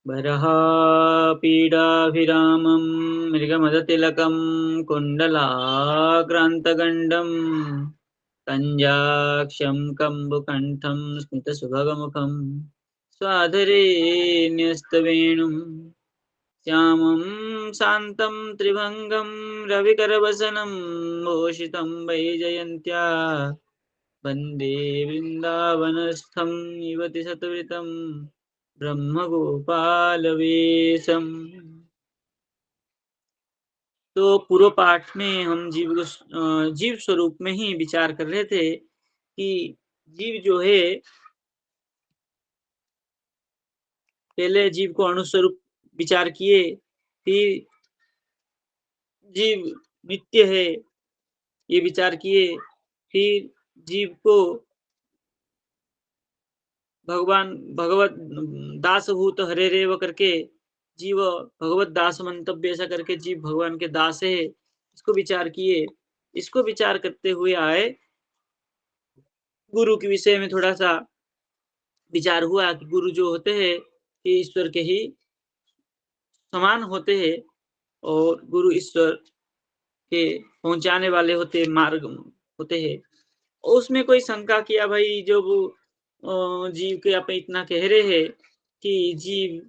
बरहापीडाभिरामं मृगमदतिलकं कुण्डलाक्रान्तगण्डं कञ्जाक्षं कम्बुकण्ठं स्मितसुभगमुखं स्वाधरे न्यस्तवेणुं श्यामं शान्तं त्रिभङ्गं रविकरवसनं भूषितं वैजयन्त्या वन्दे वृन्दावनस्थं युवति शतवृतं ब्रह्मगोपालवेशम। तो पूर्व पाठ में हम जीव स्वरूप में ही विचार कर रहे थे कि जीव जो है पहले जीव को अणुस्वरूप विचार किए, फिर जीव नित्य है ये विचार किए, फिर जीव को भगवान भगवत दासभूत हरे रेव करके जीव भगवत दास मंतव्य ऐसा करके जीव भगवान के दास है, इसको विचार किए। इसको विचार करते हुए आए गुरु के विषय में थोड़ा सा विचार हुआ कि गुरु जो होते हैं ये ईश्वर के ही समान होते हैं और गुरु ईश्वर के पहुंचाने वाले होते मार्ग होते हैं। उसमें कोई शंका किया भाई जो जीव के आप इतना कह रहे हैं कि जीव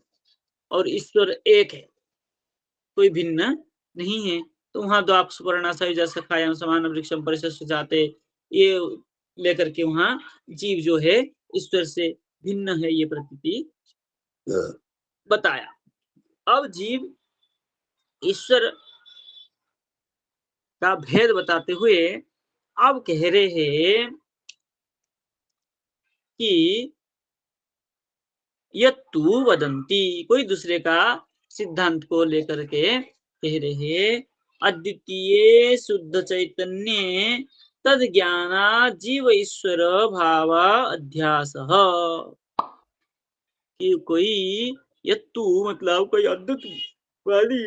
और ईश्वर एक है, कोई भिन्न नहीं है, तो वहां द्वाप सुपर्णा सयुजा सखायाम समान वृक्षम परिशस्य जाते ये लेकर के वहां जीव जो है ईश्वर से भिन्न है ये प्रतीति बताया। अब जीव ईश्वर का भेद बताते हुए अब कह रहे हैं कि यत्तु वदंती, कोई दूसरे का सिद्धांत को लेकर के कह रहे अद्वितीय शुद्ध चैतन्य तद ज्ञाना जीव ईश्वर भाव अध्यास, कि कोई यत्तु मतलब कोई अद्वैतवादी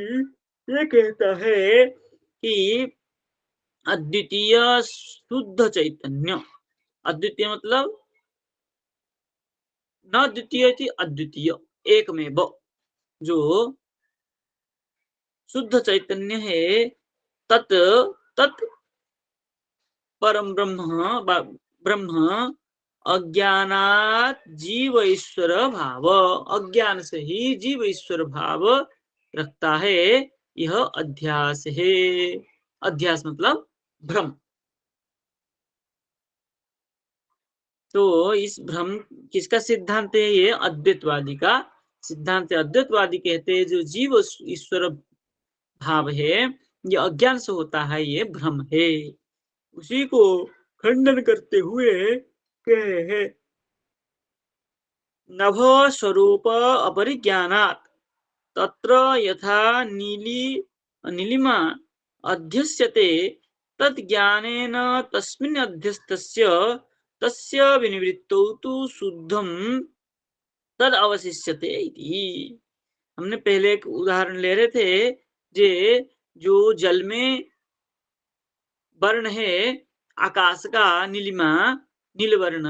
ये कहता है कि अद्वितीय शुद्ध चैतन्य, अद्वितीय मतलब न द्वितीय थी अद्वितीय एक में ब, जो शुद्ध चैतन्य है तत् तत् परम ब्रह्म अज्ञानात जीव ईश्वर भाव, अज्ञान से ही जीव ईश्वर भाव रखता है, यह अध्यास है। अध्यास मतलब भ्रम। तो इस भ्रम किसका सिद्धांत है? ये अद्वैतवादी का सिद्धांत है। अद्वैतवादी कहते हैं जो जीव ईश्वर भाव है ये अज्ञान से होता है, ये भ्रम है। उसी को खंडन करते हुए कहे है नभ स्वरूप अपरिज्ञानात् तत्र यथा नीलिमा अध्यस्यते तत् ज्ञानेन तस्मिन् अध्यस्तस्य तस्य विनिवृत्तौ तु शुद्धं तद अवशिष्यते इति। हमने पहले एक उदाहरण ले रहे थे जे जो जल में वर्ण है आकाश का नीलिमा नील वर्ण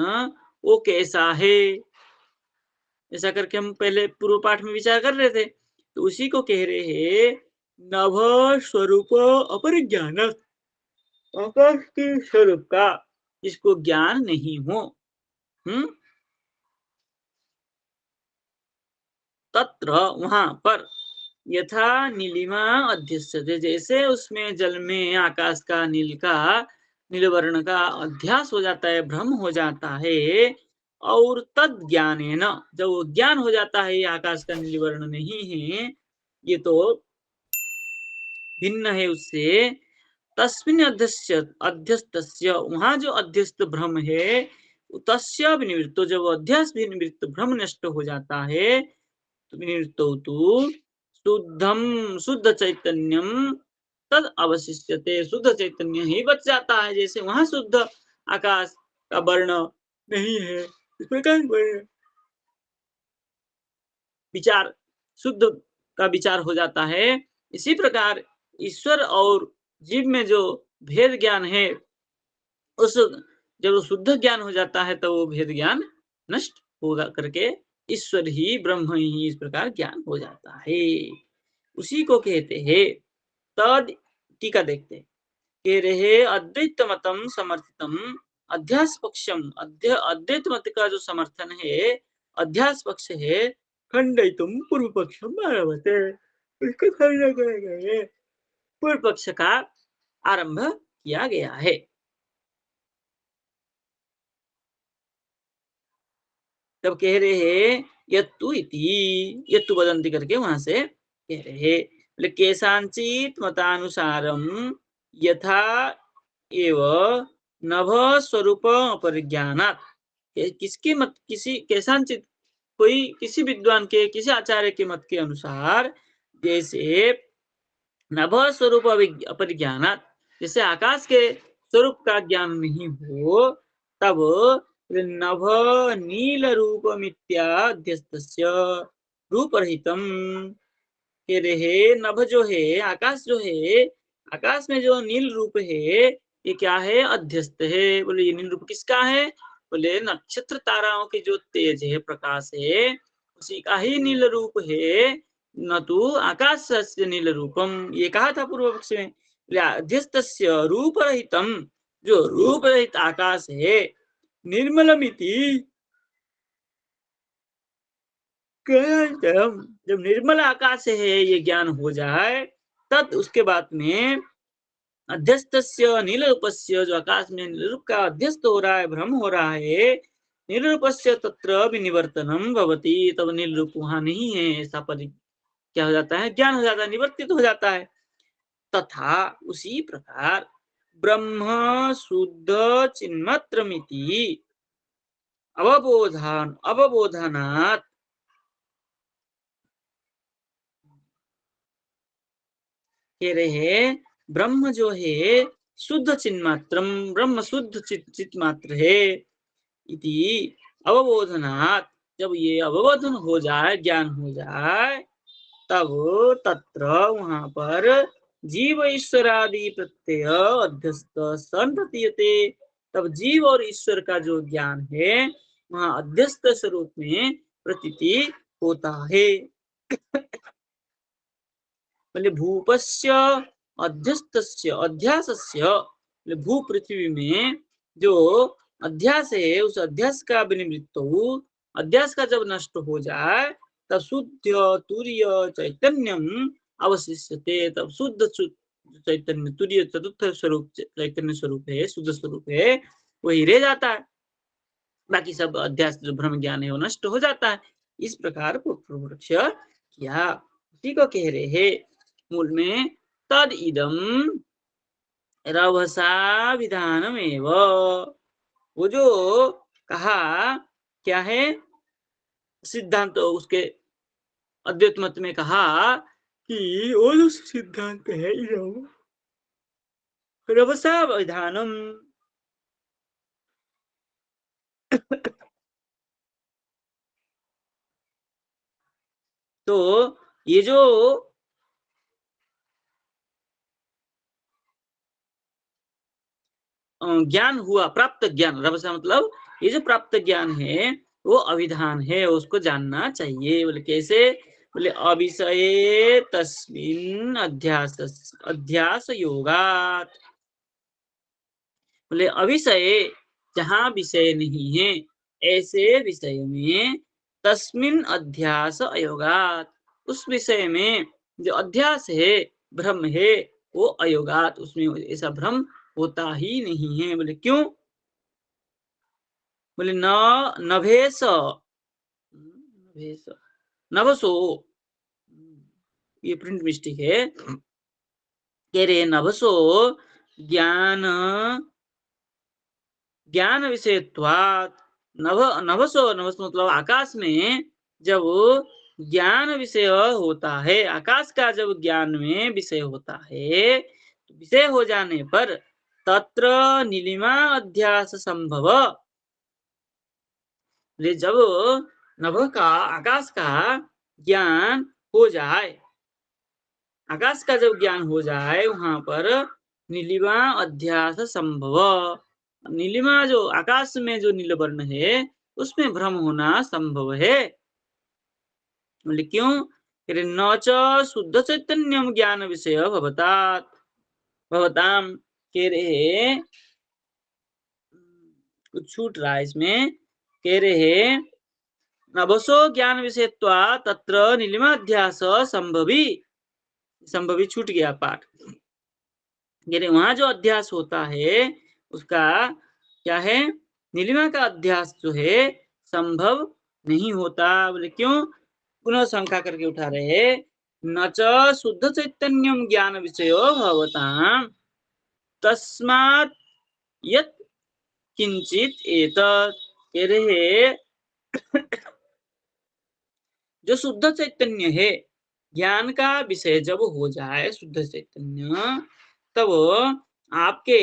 वो कैसा है, ऐसा करके हम पहले पूर्व पाठ में विचार कर रहे थे। तो उसी को कह रहे हैं नभ स्वरूप अपरिज्ञान, आकाश के स्वरूप का जिसको ज्ञान नहीं हो, तत्र वहां पर यथा नीलिमा अध्यस्यते, जैसे उसमें जल में आकाश का नील वर्ण का अध्यास हो जाता है, भ्रम हो जाता है, और तद ज्ञानेन जब वो ज्ञान हो जाता है आकाश का नील वर्ण नहीं है, ये तो भिन्न है उससे, तस्मिन् अध्यस्तस्य वहां जो अध्यस्त भ्रम है तस्य विनिवृत्तो, जब अध्यास विनिवृत्त भ्रम नष्ट हो जाता है शुद्धम शुद्ध चैतन्यम तद अवशिष्यते, शुद्ध चैतन्य ही बच जाता है। जैसे वहां शुद्ध आकाश का वर्ण नहीं है, इस प्रकार विचार शुद्ध का विचार हो जाता है। इसी प्रकार ईश्वर और जीव में जो भेद ज्ञान है उस जब शुद्ध ज्ञान हो जाता है तो वो भेद ज्ञान नष्ट होगा करके ईश्वर ही ब्रह्म ही, इस प्रकार ज्ञान हो जाता है। उसी को कहते हैं तद। टीका देखते हैं। कह रहे अद्वैत मतम समर्थितम अध्यास पक्षम, अद्वैत मत का जो समर्थन है, अध्यास पक्ष है, खंडयितुम पूर्व पक्षम आरभते, इसको खंडन करेंगे, पूर्व पक्ष का आरंभ किया गया है। तब कह रहे हैं यत्तु इति, यत्तु वदन्ति करके वहां से कह रहे हैं, बोले केशांचित मतानुसारम यथा एव नभ स्वरूप अपरिज्ञानात्, किसके मत, किसी केशांचित, कोई किसी विद्वान के, किसी आचार्य के मत के अनुसार, जैसे नभ स्वरूप अपरिज्ञानात्, जैसे आकाश के स्वरूप का ज्ञान नहीं हो, तब नभ नील रूप मित्याध्यस्तस्य रूप रहितम, कह रहे नभ जो है, आकाश जो है, आकाश में जो नील रूप है, ये क्या है? अध्यस्त है। बोले ये नील रूप किसका है? बोले नक्षत्र ताराओं की जो तेज है, प्रकाश है, उसी का ही नील रूप है, न तो आकाश से नील रूपम, ये कहा था पूर्व पक्ष में। बोले अध्यस्तस्य रूप रहितम, जो रूप रहित आकाश है, निर्मलमिति, जब निर्मल आकाश है ये ज्ञान हो जाए, तब उसके बाद में अध्यस्तस्य नील रूपस्य, जो आकाश में नील रूप का अध्यस्त हो रहा है, भ्रम हो रहा है, नील रूपस्य तत्र विनिवर्तनम भवति, तब नील रूप वहां नहीं है, ऐसा क्या हो जाता है? ज्ञान हो जाता है, निवर्तित हो जाता है। तथा उसी प्रकार ब्रह्म शुद्ध चिन्मात्रमिति अवबोधनात्, कह रहे हैं ब्रह्म जो है शुद्ध चिन्मात्रम, ब्रह्म शुद्ध चित मात्र है, इति अवबोधनात्, जब ये अवबोधन हो जाए, ज्ञान हो जाए, तब तत्र वहां पर जीव ईश्वरादि प्रत्यय अध्यस्त सन प्रतीयते, तब जीव और ईश्वर का जो ज्ञान है वहां अध्यस्त स्वरूप में प्रतीति होता है। बोले भूपस्य अध्यस्तस्य अध्यासस्य, भू पृथ्वी में जो अध्यास है, उस अध्यास का विनिवृत्त, अध्यास का जब नष्ट हो जाए, तब शुद्ध तुर्य चैतन्यम अवशिष्यते, तब शुद्ध चैतन्य, तुर्य चतुर्थ स्वरूप चैतन्य स्वरूप है, शुद्ध स्वरूप है, वही रह जाता है, बाकी सब अध्यास जो भ्रम ज्ञान है वो नष्ट हो जाता है। इस प्रकार पूर्व पक्ष किया, उसी को कह रहे हैं मूल में तद इदम रभसा विधानमेव, वो जो कहा क्या है? सिद्धांत, उसके अद्वैत मत में कहा कि वो जो सिद्धांत है रभसा विधानम, तो ये जो ज्ञान हुआ, प्राप्त ज्ञान, रभसा मतलब ये जो प्राप्त ज्ञान है वो अभिधान है, उसको जानना चाहिए। बोले कैसे? बोले अविषये तस्मिन् अध्यास अध्यास योगात्, बोले अविषय, जहाँ विषय नहीं है ऐसे विषय में, तस्मिन् अध्यास अयोगात्, उस विषय में जो अध्यास है, भ्रम है, वो अयोगात, उसमें ऐसा भ्रम होता ही नहीं है। बोले क्यों? बोले न नभेश नभेश नभसो, ये प्रिंट मिस्टेक है, कह रहे नभसो ज्ञान ज्ञान विषयत्वात्, नभ नभसो, नभस मतलब आकाश में जब ज्ञान विषय होता है, आकाश का जब ज्ञान में विषय होता है, तो विषय हो जाने पर तत्र नीलिमा अध्यास संभव, जब नभ का, आकाश का ज्ञान हो जाए, आकाश का जब ज्ञान हो जाए, वहां पर नीलिमा अध्यास संभव, नीलिमा जो आकाश में जो नील वर्ण है उसमें भ्रम होना संभव है। बोले क्यों? कह रहे न च शुद्ध चैतन्यम ज्ञान विषय भवतात् भवताम, कह रहे कुछ छूट रहा है इसमें, कह रहे नभसो ज्ञान विषयत्वा तत्र नीलिमाध्यास संभवी, संभवी छूट गया पाठ। कह रहे वहां जो अध्यास होता है उसका क्या है? नीलिमा का अध्यास जो है संभव नहीं होता। बोले क्यों? पुनः शंका करके उठा रहे हैं, न च शुद्ध चैतन्यम ज्ञान विषयो भवताम तस्मात् यत् किंचित एतत्, कह रहे जो शुद्ध चैतन्य है, ज्ञान का विषय जब हो जाए शुद्ध चैतन्य, तब आपके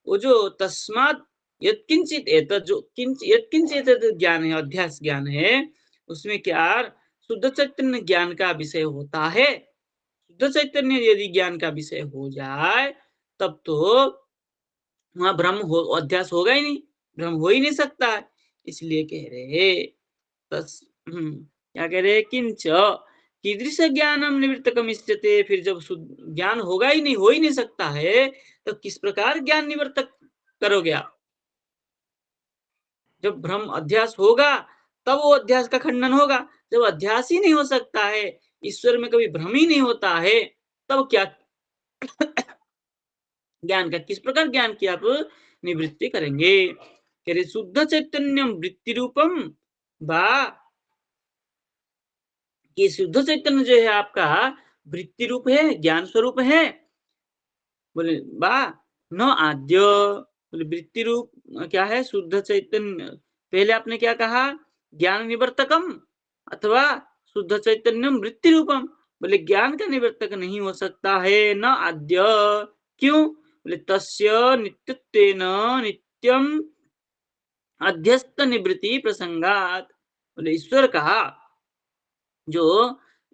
वो जो तस्मात् यत्किंचित एतत्, जो यत्किंचित एतत् ज्ञान है, अध्यास ज्ञान है, उसमें क्या शुद्ध चैतन्य ज्ञान का विषय होता है। शुद्ध चैतन्य यदि ज्ञान का विषय हो जाए तब तो वहां भ्रम हो, अध्यास होगा ही नहीं, भ्रम हो ही नहीं सकता है। इसलिए कह रहे तस क्या कह रहे, किंच कीदृश ज्ञानम निवर्तकम इष्यते, फिर जब ज्ञान होगा ही नहीं, हो ही नहीं सकता है, तो किस प्रकार ज्ञान निवर्तक करोगे आप? जब भ्रम अध्यास होगा तब वो अध्यास का खंडन होगा। जब अध्यास ही नहीं हो सकता है, ईश्वर में कभी भ्रम ही नहीं होता है, तब क्या ज्ञान का, किस प्रकार ज्ञान की आप निवृत्ति करेंगे? कह रहे शुद्ध चैतन्यम वृत्ति रूपम बा, कि शुद्ध चैतन्य जो है आपका वृत्ति रूप है, ज्ञान स्वरूप है। बोले बा न आद्य, बोले वृत्ति रूप क्या है? शुद्ध चैतन्य, पहले आपने क्या कहा? ज्ञान निवर्तकम अथवा शुद्ध चैतन्यम वृत्ति रूपम। बोले ज्ञान का निवर्तक नहीं हो सकता है, न आद्य। क्यों? बोले तस्य नित्यत्वेन नित्यम अध्यस्त निवृत्ति प्रसंगात। बोले ईश्वर कहा जो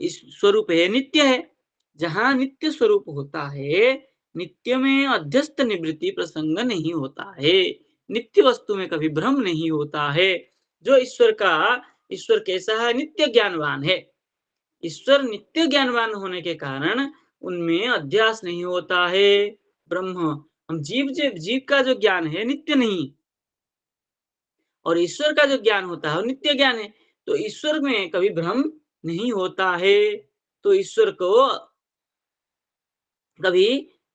इस स्वरूप है, नित्य है। जहां नित्य स्वरूप होता है, नित्य में अध्यस्त निवृत्ति प्रसंग नहीं होता है। नित्य वस्तु में कभी भ्रम नहीं होता है। जो ईश्वर का, ईश्वर कैसा है? नित्य ज्ञानवान है। ईश्वर नित्य ज्ञानवान होने के कारण उनमें अध्यास नहीं होता है। ब्रह्म, हम जीव का जो ज्ञान है नित्य नहीं, और ईश्वर का जो ज्ञान होता है वो नित्य ज्ञान है। तो ईश्वर में कभी भ्रम नहीं होता है। तो ईश्वर को कभी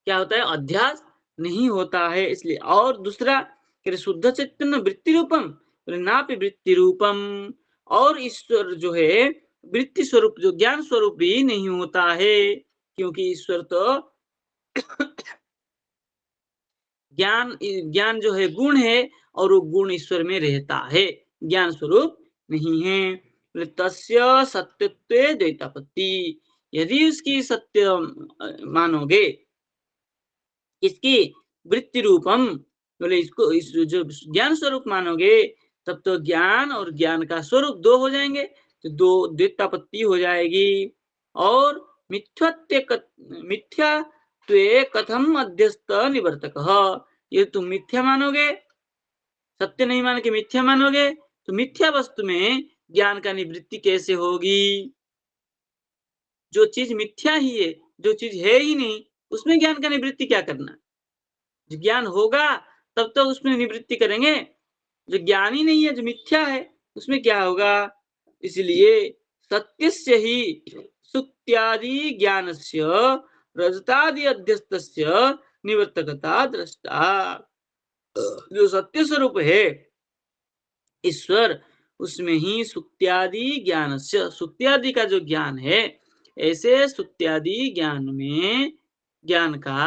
क्या होता है? अध्यास नहीं होता है। इसलिए, और दूसरा शुद्ध चैतन्य वृत्ति रूपम, नापि वृत्ति रूपम, और ईश्वर जो है वृत्ति स्वरूप, जो ज्ञान स्वरूप भी नहीं होता है, क्योंकि ईश्वर तो ज्ञान, ज्ञान जो है गुण है, और वो गुण ईश्वर में रहता है, ज्ञान स्वरूप नहीं है। तस्य सत्यत्वे द्वैतापत्ति, यदि उसकी सत्य मानोगे, इसकी वृत्ति रूपम, बोले इसको इस जो ज्ञान स्वरूप मानोगे, तब तो ज्ञान और ज्ञान का स्वरूप दो हो जाएंगे, तो दो द्वैतापत्ति हो जाएगी। और मिथ्यात्वे कथम अध्यस्त निवर्तक, ये तुम मिथ्या मानोगे, सत्य नहीं मान के मिथ्या मानोगे, तो मिथ्या वस्तु में ज्ञान का निवृत्ति कैसे होगी? जो चीज मिथ्या ही है, जो चीज है ही नहीं, उसमें ज्ञान का निवृत्ति क्या करना? जो ज्ञान होगा तब तो उसमें निवृत्ति करेंगे। जो ज्ञान ही नहीं है, जो मिथ्या है, उसमें क्या होगा? इसलिए सत्यस्य ही सुक्त्यादि ज्ञानस्य रजतादि अध्यस्तस्य निवर्तकता दृष्टा। जो सत्य स्वरूप है ईश्वर, उसमें ही सुक्त्यादि ज्ञान से, सुक्त्यादि का जो ज्ञान है, ऐसे सुक्त्यादि ज्ञान में ज्ञान का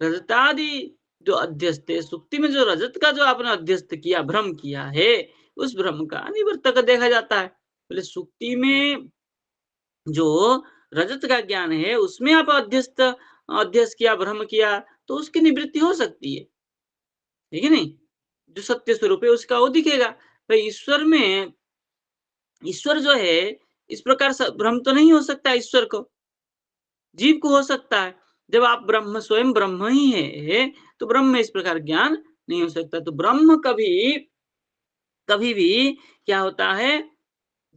रजतादि जो अध्यस्त है, सुक्ति में जो रजत का जो आपने अध्यस्त किया, भ्रम किया है, उस भ्रम का निवर्तक देखा जाता है। बोले सुक्ति में जो रजत का ज्ञान है, उसमें आप अध्यस्त किया, भ्रम किया, तो उसकी निवृत्ति हो सकती है, ठीक है नहीं? जो सत्य स्वरूप है उसका वो दिखेगा। भाई ईश्वर में, ईश्वर जो है इस प्रकार भ्रम तो नहीं हो सकता ईश्वर को, जीव को हो सकता है। जब आप ब्रह्म, स्वयं ब्रह्म ही है, तो ब्रह्म में इस प्रकार ज्ञान नहीं हो सकता। तो ब्रह्म कभी कभी भी क्या होता है?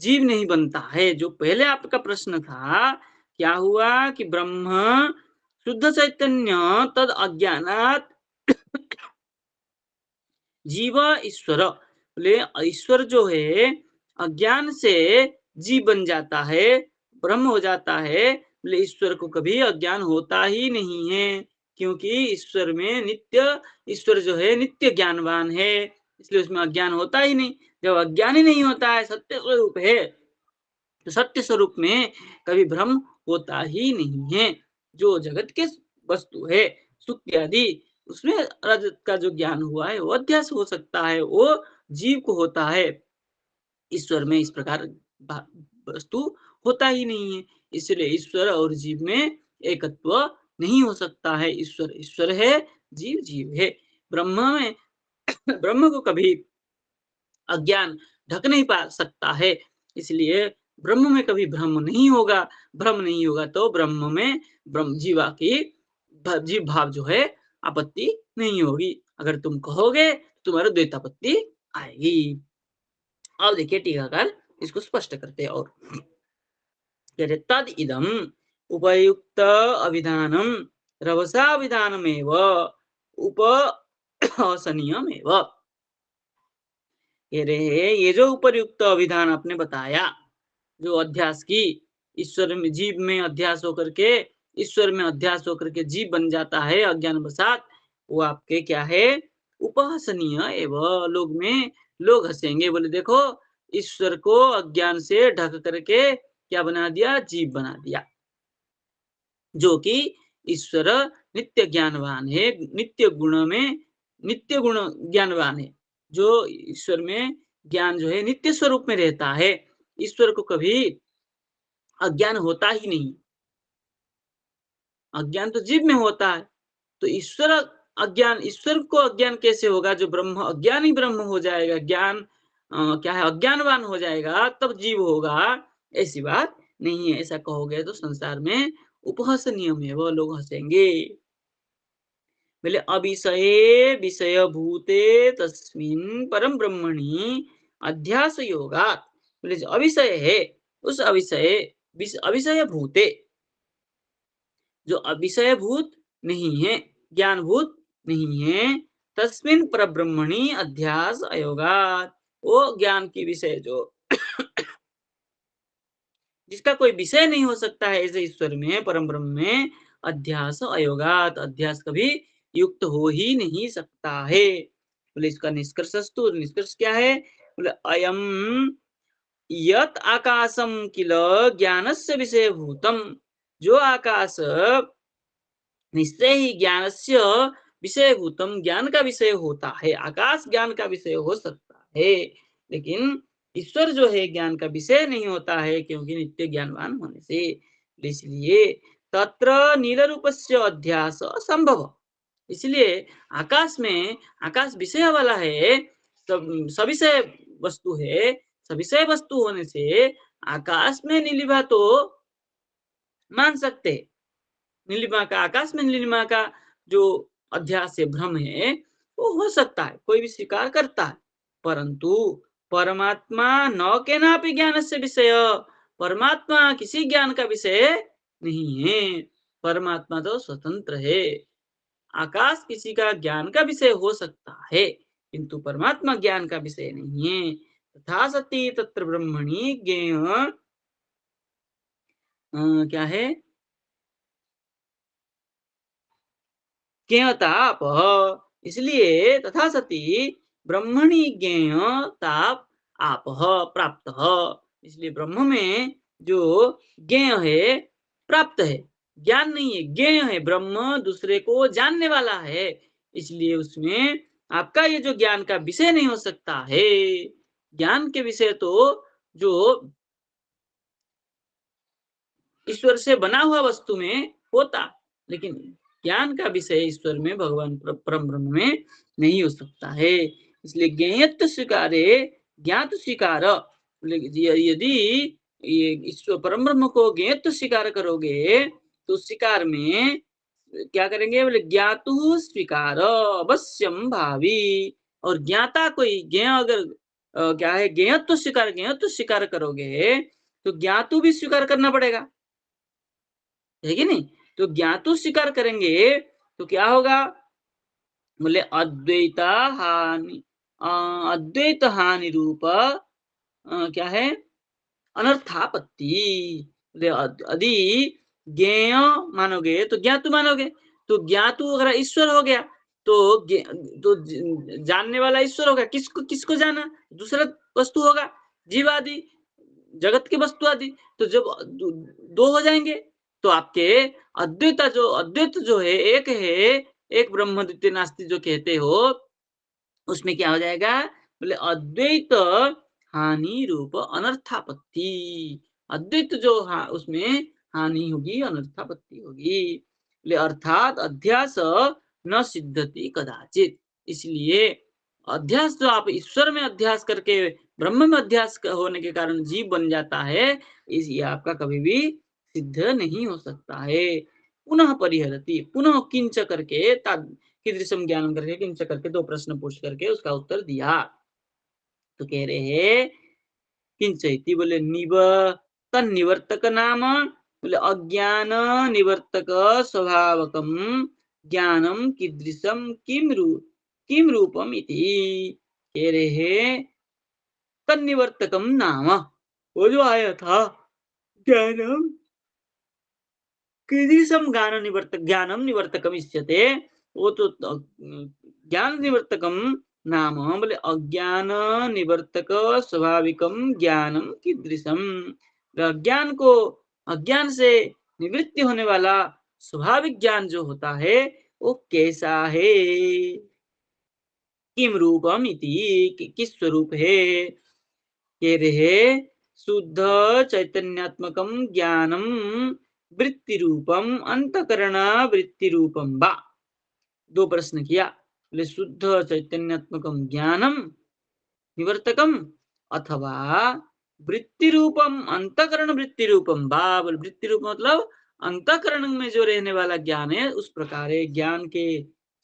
जीव नहीं बनता है। जो पहले आपका प्रश्न था, क्या हुआ कि ब्रह्म शुद्ध चैतन्य तद अज्ञानात जीव ईश्वर, बोले ईश्वर जो है अज्ञान से जीव बन जाता है, ब्रह्म हो जाता है। बोले ईश्वर को कभी अज्ञान होता ही नहीं है, क्योंकि ईश्वर जो है नित्य ज्ञानवान है, इसलिए उसमें अज्ञान होता ही नहीं। जब अज्ञान ही नहीं होता है, सत्य स्वरूप है, तो सत्य स्वरूप में कभी भ्रम होता ही नहीं है। जो जगत के वस्तु है, सुक्ति आदि, उसमें रजत का जो ज्ञान हुआ है वो अध्यास हो सकता है, वो जीव को होता है। ईश्वर में इस प्रकार वस्तु होता ही नहीं है, इसलिए ईश्वर और जीव में एकत्व नहीं हो सकता है। ईश्वर ईश्वर है, जीव जीव है। ब्रह्म में ब्रह्म को कभी अज्ञान ढक नहीं पा सकता है, इसलिए ब्रह्म में कभी भ्रम नहीं होगा। भ्रम नहीं होगा तो ब्रह्म में ब्रह्म जीवा की जीव भाव जो है आपत्ति नहीं होगी। अगर तुम कहोगे तुम्हारे द्वैतापत्ति आएगी। अब देखिए टीकाकार इसको स्पष्ट करते हैं और कहते तद इदम उपयुक्त अभिधानम रवसा विधानमेव उपहसनीयमेव। कह रहे हैं ये जो उपयुक्त अभिधान आपने बताया, जो अध्यास की ईश्वर में जीव में अध्यास होकर के ईश्वर में अध्यास होकर के जीव बन जाता है अज्ञान वसात, वो आपके क्या है, उपहसनीय एवं लोग हंसेंगे। बोले देखो ईश्वर को अज्ञान से ढक करके क्या बना दिया, जीव बना दिया। जो कि ईश्वर नित्य ज्ञानवान है, नित्य गुण ज्ञानवान है। जो ईश्वर में ज्ञान जो है नित्य स्वरूप में रहता है, ईश्वर को कभी अज्ञान होता ही नहीं। अज्ञान तो जीव में होता है, तो ईश्वर को अज्ञान कैसे होगा? जो ब्रह्म अज्ञान ही ब्रह्म हो जाएगा, ज्ञान क्या है, अज्ञानवान हो जाएगा तब जीव होगा, ऐसी बात नहीं है। ऐसा कहोगे तो संसार में उपहसनीय में वो लोग हंसेंगे। बोले अविषये विषय भूते तस्मिन् परम ब्रह्मणि अध्यास योगात्। बोले जो अविषय है उस अविषय भूते, जो अविषय भूत नहीं है, ज्ञान भूत नहीं है, तस्मिन् परब्रह्मणि अध्यास अयोगात्, वो ज्ञान की विषय जो जिसका कोई विषय नहीं हो सकता है, ऐसे ईश्वर में परम ब्रह्म में अध्यास अयोगात, अध्यास कभी युक्त हो ही नहीं सकता है। बोले इसका निष्कर्षस्तु, निष्कर्ष क्या है? बोले अयम यत आकाशम किल ज्ञानस्य विषय भूतम, जो आकाश निश्चय ही ज्ञानस्य विषय भूतम, ज्ञान का विषय होता है। आकाश ज्ञान का विषय हो सकता है, लेकिन ईश्वर जो है ज्ञान का विषय नहीं होता है, क्योंकि नित्य ज्ञानवान होने से। इसलिए तत्र नील रूपस्य अध्यास असंभव। इसलिए आकाश में, आकाश विषय वाला है, सविषय वस्तु है, सविषय वस्तु होने से आकाश में नीलिमा तो मान सकते। नीलिमा का, आकाश में नीलिमा का जो अध्यास से भ्रम है वो हो सकता है, कोई भी स्वीकार करता है, परंतु परमात्मा न केनापि ज्ञान से विषय, परमात्मा किसी ज्ञान का विषय नहीं है। परमात्मा तो स्वतंत्र है। आकाश किसी का ज्ञान का विषय हो सकता है, किंतु परमात्मा ज्ञान का विषय नहीं है। तथा सती तत्र ब्रह्मणि ज्ञेय क्या है, ज्ञेयताप। इसलिए तथा सती ब्रह्मणि ज्ञेयताप आप प्राप्त। इसलिए ब्रह्म में जो ज्ञेय है, प्राप्त है, ज्ञान नहीं है, ज्ञेय है। ब्रह्म दूसरे को जानने वाला है, इसलिए उसमें आपका ये जो ज्ञान का विषय नहीं हो सकता है। ज्ञान के विषय तो जो ईश्वर से बना हुआ वस्तु में होता, लेकिन ज्ञान का विषय ईश्वर में, भगवान परम ब्रह्म में नहीं हो सकता है। इसलिए ज्ञेयत्व स्वीकारे ज्ञात स्वीकार। यदि ये ईश्वर परम ब्रह्म को ज्ञेयत्व स्वीकार करोगे तो स्वीकार में क्या करेंगे? बोले ज्ञातु स्वीकार अवश्यम भावी। और ज्ञाता कोई, ज्ञेय अगर क्या है, ज्ञेयत्व स्वीकार करोगे तो ज्ञातु भी स्वीकार करना पड़ेगा, है कि नहीं? तो ज्ञातु स्वीकार करेंगे तो क्या होगा? बोले अ, अद्वैत हानि रूप क्या है, अनर्थापत्ति। बोले यदि ज्ञेय मानोगे तो ज्ञातु मानोगे, तो ज्ञातु अगर ईश्वर हो गया तो तो जानने वाला ईश्वर होगा, किसको किसको जाना? दूसरा वस्तु होगा, जीव आदि, जगत की वस्तु आदि। तो जब दो हो जाएंगे तो आपके अद्वैत जो है, एक ब्रह्म द्वितीय नास्ति जो कहते हो, उसमें क्या हो जाएगा? बोले अद्वैत हानि रूप अनर्थापत्ति। अद्वैत जो उसमें हानि होगी, अनर्थापत्ति होगी। बोले अर्थात अध्यास न सिद्धति कदाचित। इसलिए अध्यास जो आप ईश्वर में अध्यास करके ब्रह्म में अध्यास होने के कारण जीव बन जाता है, इस ये आपका कभी भी सिद्ध नहीं हो सकता है। पुनः परिहरति, पुनः किंच करके कीदृशम ज्ञानम करके किंच करके दो प्रश्न पूछ करके उसका उत्तर दिया। तो कह रहे हैं किंच इति, बोले तन्निवर्तक नाम, बोले अज्ञान निवर्तक स्वभावकम ज्ञानम कीदृशम किम रूपम इति। कह रहे हैं तन्निवर्तकम नाम, वो जो आया था ज्ञानम कीदृशम ज्ञानम निवर्तकम इष्यते, वो तो ज्ञान निवर्तकम नाम, बोले अज्ञान निवर्तक स्वाभाविकम ज्ञानम कीदृशम। अज्ञान को, अज्ञान से निवृत्ति होने वाला स्वाभाविक ज्ञान जो होता है वो कैसा है? किम रूपम इति, किस स्वरूप है? कह रहे शुद्ध चैतन्यात्मकम ज्ञानम वृत्ति रूपम अंतकरण वृत्ति रूपम बा। दो प्रश्न किया, बोले शुद्ध चैतन्यात्मकम ज्ञानम निवर्तकम अथवा वृत्ति रूपम अंतकरण वृत्ति रूपम बा। बोले वृत्ति रूप मतलब अंतकरण में जो रहने वाला ज्ञान है उस प्रकार ज्ञान के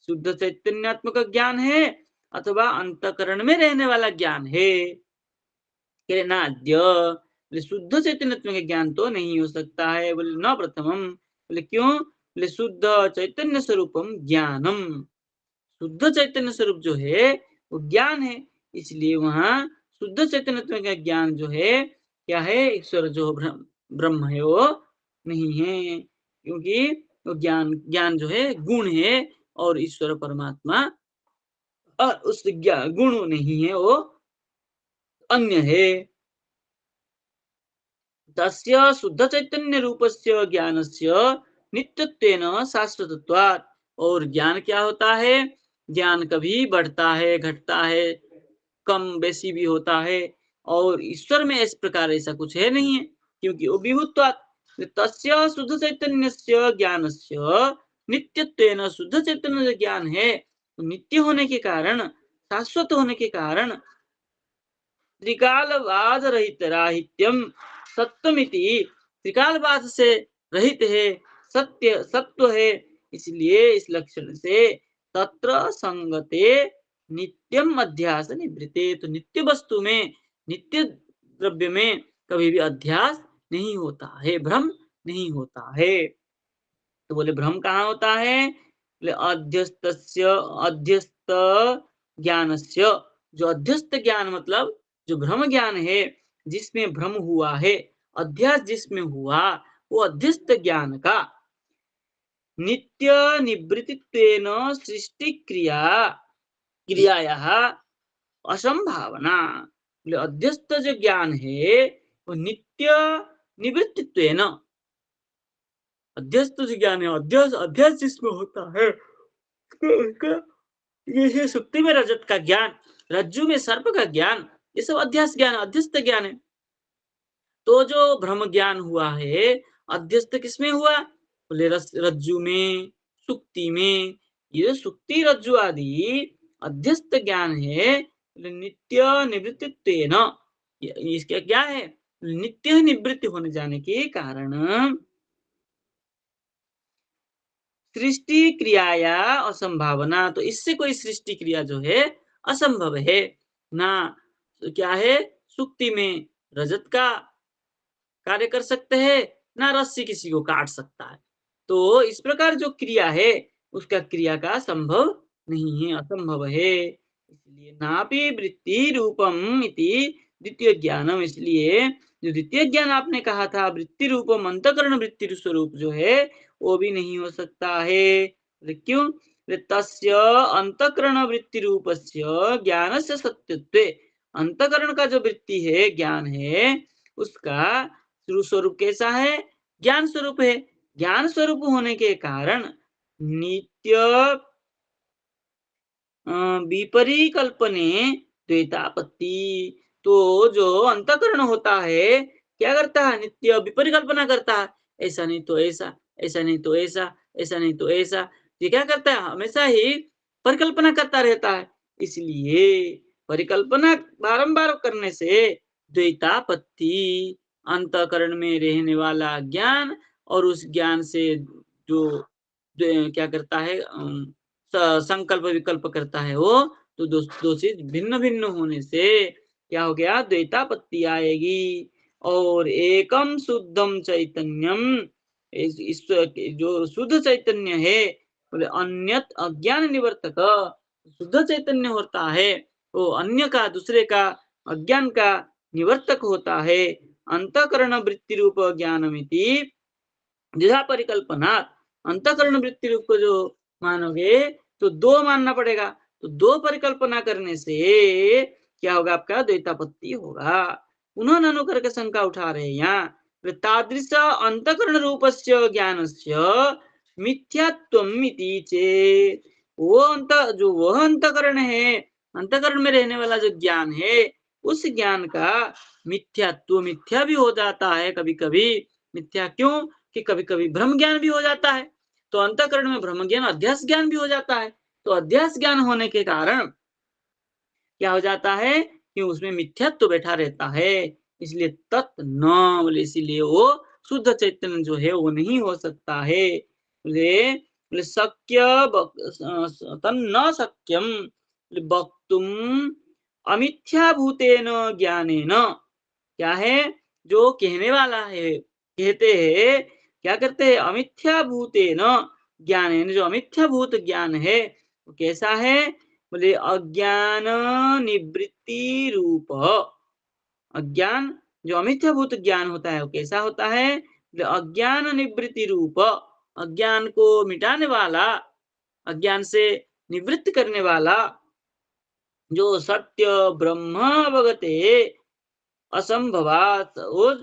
शुद्ध चैतन्यात्मक ज्ञान है अथवा अंतकरण में रहने वाला ज्ञान है। नाद्य, बोले शुद्ध चैतन्य ज्ञान तो नहीं हो सकता है। बोले न प्रथमम, बोले क्यों? बोले शुद्ध चैतन्य स्वरूपम ज्ञानम, शुद्ध चैतन्य स्वरूप जो है वो ज्ञान है, इसलिए वहां शुद्ध चैतन्य का ज्ञान जो है क्या है? ईश्वर जो ब्रह्म है वो नहीं है, क्योंकि वो ज्ञान जो है गुण है और ईश्वर परमात्मा और उस गुण नहीं है, वो अन्य है। तस्य शुद्ध चैतन्य रूपस्य ज्ञानस्य नित्यत्वेन शाश्वतत्वात्। और ज्ञान क्या होता है? ज्ञान कभी बढ़ता है, घटता है, कम बेसी भी होता है, और ईश्वर में इस प्रकार ऐसा कुछ है नहीं है, क्योंकि वो विभुत्वात्। तस्य शुद्ध चैतन्यस्य ज्ञानस्य नित्यत्वेन, शुद्ध चैतन्य जो ज्ञान है तो नित्य होने के कारण, शाश्वत होने के कारण, त्रिकालवाद रहित राहित्यम सत्यमिति, त्रिकालवाद से रहित है, सत्य सत्व है, इसलिए इस लक्षण से तत्र संगते नित्यम अध्यास निवृत्ते। तो नित्य वस्तु में, नित्य द्रव्य में कभी भी अध्यास नहीं होता है, भ्रम नहीं होता है। तो बोले भ्रम कहाँ होता है? बोले अध्यस्त ज्ञानस्य, जो अध्यस्त ज्ञान मतलब जो भ्रम ज्ञान है, जिसमें भ्रम हुआ है, अध्यास जिसमें हुआ, वो अध्यस्त ज्ञान का नित्य निवृत्तित्वेन सृष्टि क्रियायाः असंभावना। बोले अध्यस्त जो ज्ञान है वो नित्य निवृत्तित्वेन, अध्यस्त जो ज्ञान है, अध्यास अध्यास जिसमें होता है, उसका जैसे सुक्ति में रजत का ज्ञान, रज्जु में सर्प का ज्ञान, ये सब अध्यास ज्ञान, अध्यस्त ज्ञान है। तो जो भ्रम ज्ञान हुआ है, अध्यस्त किसमें हुआ? बोले रज्जु में, सुक्ति में। ये सुक्ति रज्जु आदि अध्यस्त ज्ञान है, नित्य निवृत्तित्वेन, इसका क्या है? नित्य निवृत्ति होने जाने के कारण सृष्टि क्रियाया असंभावना, तो इससे कोई सृष्टि क्रिया जो है असंभव है। ना क्या है, सुक्ति में रजत का कार्य कर सकते हैं, ना रस्सी किसी को काट सकता है। तो इस प्रकार जो क्रिया है, उसका क्रिया का संभव नहीं है, असंभव है। इसलिए नापि वृत्ति रूपम इति द्वितीय ज्ञानम, इसलिए जो द्वितीय ज्ञान आपने कहा था वृत्ति रूपम अंतःकरण वृत्ति स्वरूप जो है, वो भी नहीं हो सकता है। अरे क्यों? तस्य अंतःकरण वृत्ति रूपस्य ज्ञानस्य सत्यत्वे, अंतःकरण का जो वृत्ति है, ज्ञान है, उसका स्वरूप कैसा है? ज्ञान स्वरूप है। ज्ञान स्वरूप होने के कारण नित्य विपरीकल्पने द्वैतापत्ति, तो जो अंतःकरण होता है, क्या करता है? नित्य विपरीकल्पना करता है। ऐसा नहीं तो ऐसा, ऐसा नहीं तो ऐसा, ऐसा नहीं तो ऐसा। ये क्या करता है? हमेशा ही परिकल्पना करता रहता है। इसलिए परिकल्पना बारंबार करने से द्वैतापत्ति, अंतःकरण में रहने वाला ज्ञान और उस ज्ञान से जो क्या करता है, संकल्प विकल्प करता है वो, तो दो चीज भिन्न भिन्न होने से क्या हो गया? द्वैतापत्ति आएगी। और एकम शुद्धम चैतन्यम, इस जो शुद्ध चैतन्य है, बोले अन्यत अज्ञान निवर्तक, शुद्ध चैतन्य होता है वो अन्य का, दूसरे का, अज्ञान का निवर्तक होता है। अंतःकरण वृत्ति रूप ज्ञानमिति द्विधा परिकल्पना, अंतःकरण वृत्ति रूप को जो मानोगे तो दो मानना पड़ेगा। तो दो परिकल्पना करने से क्या होगा? आपका द्वैतापत्ति होगा। पुनः ननु करके शंका उठा रहे हैं यहाँ। तादृश अंतःकरण रूपस्य ज्ञानस्य मिथ्यात्वम इति चेत्, वो अंत जो वह अंतःकरण है, अंतःकरण में रहने वाला जो ज्ञान है, उस ज्ञान का मिथ्यात्व, मिथ्या भी हो जाता है कभी कभी। मिथ्या क्यों? कि कभी कभी भ्रम ज्ञान भी हो जाता है। तो अंतःकरण में भ्रम ज्ञान, अध्यास ज्ञान भी हो जाता है। तो अध्यास ज्ञान होने के कारण क्या हो जाता है कि उसमें मिथ्यात्व बैठा रहता है। इसलिए तत् न, बोले इसीलिए वो शुद्ध चैतन्य जो है वो नहीं हो सकता है। बोले बोले शक्य तन्न शक्यम वक्तुम अमिथ्याभूतेन ज्ञानेन, क्या है? जो कहने वाला है, कहते हैं, क्या करते हैं? अमिथ्याभूतेन ज्ञानेन, जो अमिथ्याभूत ज्ञान है वो कैसा है? बोले अज्ञान निवृत्ति रूप। अज्ञान, जो अमिथ्याभूत ज्ञान होता है वो कैसा होता है? बोले अज्ञान निवृत्ति रूप, अज्ञान को मिटाने वाला, अज्ञान से निवृत्त करने वाला, जो सत्य ब्रह्म अवगते असंभवात, वो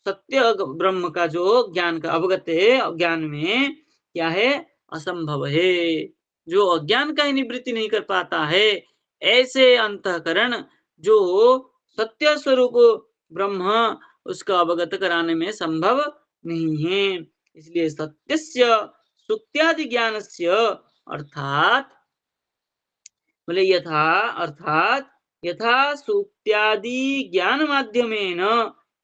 सत्य ब्रह्म का जो ज्ञान का अवगत है, ज्ञान में क्या है? असंभव है। जो अज्ञान का ही निवृत्ति नहीं कर पाता है, ऐसे अंतःकरण जो सत्य स्वरूप ब्रह्म, उसका अवगत कराने में संभव नहीं है। इसलिए सत्यस्य सुक्त्यादि ज्ञानस्य, अर्थात बोले यथा, अर्थात यथा सुक्त्यादि ज्ञान माध्यमेन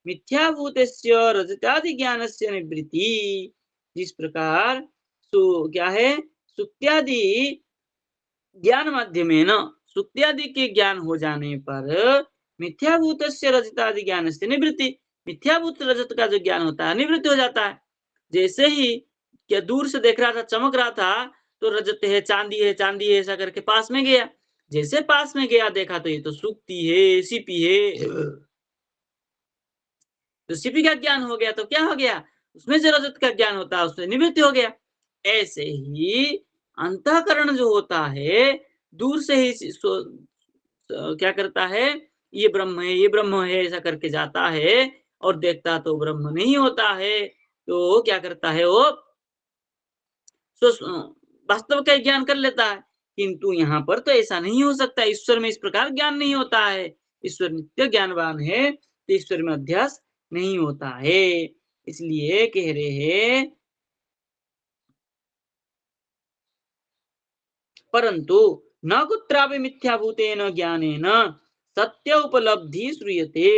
मिथ्याभूतस्य रजतादि ज्ञानस्य निवृत्ति, जिस प्रकार क्या है? सुक्त्यादि ज्ञान माध्यमेन, सुक्त्यादि के ज्ञान हो जाने पर मिथ्याभूतस्य रजतादि ज्ञानस्य निवृत्ति, मिथ्याभूत रजत का जो ज्ञान होता है निवृत्ति हो जाता है। जैसे ही क्या दूर से देख रहा था, चमक रहा था, तो रजत है, चांदी है, चांदी है, ऐसा करके पास में गया। जैसे पास में गया, देखा तो ये तो सुक्ति है, सीपी है। तो सीपी का ज्ञान हो गया तो क्या हो गया? उसमें जो रजत का ज्ञान होता है उसमें निवृत्ति हो गया। ऐसे ही अंतःकरण जो होता है, दूर से ही क्या करता है? ये ब्रह्म है, ये ब्रह्म है, ऐसा करके जाता है और देखता तो ब्रह्म नहीं होता है। तो क्या करता है वो? वास्तव का ज्ञान कर लेता है। किंतु यहाँ पर तो ऐसा नहीं हो सकता, ईश्वर में इस प्रकार ज्ञान नहीं होता है। ईश्वर नित्य ज्ञानवान है, तो ईश्वर में अध्यास नहीं होता है। इसलिए कह रहे हैं, परंतु न कुत्रापि मिथ्याभूतेन ज्ञानेन सत्य उपलब्धि श्रूयते,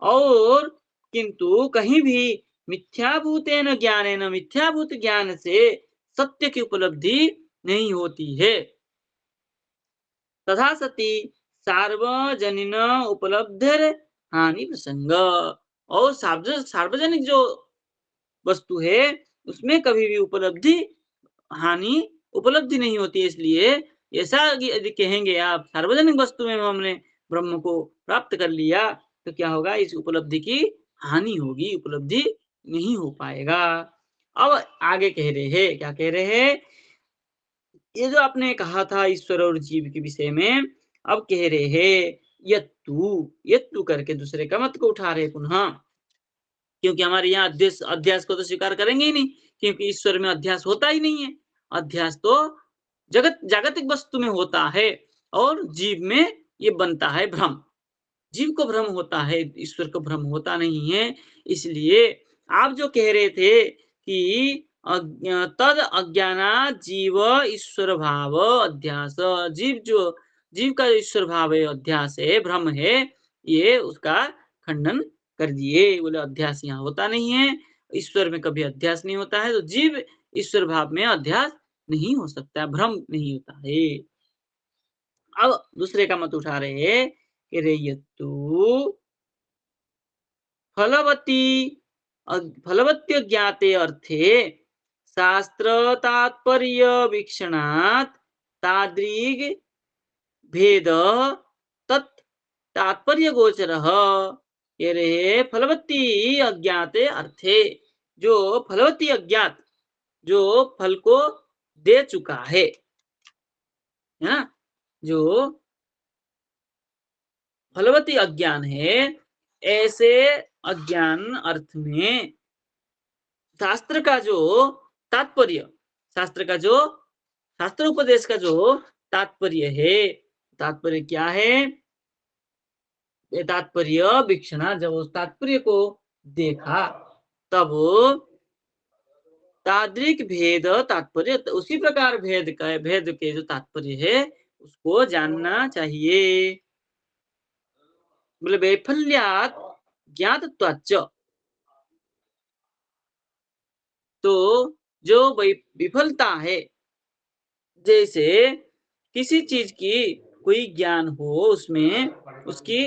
और किंतु कहीं भी मिथ्याभूतेन ज्ञानेन, मिथ्याभूत ज्ञान से सत्य की उपलब्धि नहीं होती है। तथा सती सार्वजनिन उपलब्धिर हानि प्रसंग। और सार्वजनिक जो वस्तु है उसमें कभी भी हानि उपलब्धि नहीं होती है। इसलिए ऐसा यदि कहेंगे आप सार्वजनिक वस्तु में हमने ब्रह्म को प्राप्त कर लिया तो क्या होगा, इस उपलब्धि की हानि होगी, उपलब्धि नहीं हो पाएगा। अब आगे कह रहे हैं, क्या कह रहे हैं, ये जो आपने कहा था ईश्वर और जीव के विषय में, अब कह रहे हैं यत्तु, यत्तु करके दूसरे का मत को उठा रहे पुनः, क्योंकि हमारे यहाँ अध्यास अध्यास को तो स्वीकार करेंगे ही नहीं, क्योंकि ईश्वर में अध्यास होता ही नहीं है। अध्यास तो जागतिक वस्तु में होता है और जीव में ये बनता है भ्रम। जीव को भ्रम होता है, ईश्वर को भ्रम होता नहीं है। इसलिए आप जो कह रहे थे कि तद अज्ञानात् जीव ईश्वर भाव अध्यास, जीव का ईश्वर भाव है, अध्यास है, भ्रम है, ये उसका खंडन कर दिए। बोले अध्यास यहाँ होता नहीं है, ईश्वर में कभी अध्यास नहीं होता है, तो जीव ईश्वर भाव में अध्यास नहीं हो सकता, भ्रम नहीं होता है। अब दूसरे का मत उठा रहे हैं कि रे यत्तु फलवती फलवत्य ज्ञाते अर्थे शास्त्र तात्पर्य वीक्षणात् तादृग भेद तत् तात्पर्य गोचर। ये रहे फलवती अज्ञाते अर्थे, जो फलवती अज्ञात, जो फल को दे चुका है ना, जो फलवती अज्ञान है, ऐसे अज्ञान अर्थ में शास्त्र का जो तात्पर्य, शास्त्र का जो शास्त्र उपदेश का जो तात्पर्य है, तात्पर्य क्या है, ये तात्पर्य वीक्षणा, जब उस तात्पर्य को देखा तब तादृक भेद तात्पर्य, उसी प्रकार भेद के जो तात्पर्य है उसको जानना चाहिए। बोले वैफल्यात ज्ञातत्वाच्च, तो जो विफलता है, जैसे किसी चीज की कोई ज्ञान हो, उसमें उसकी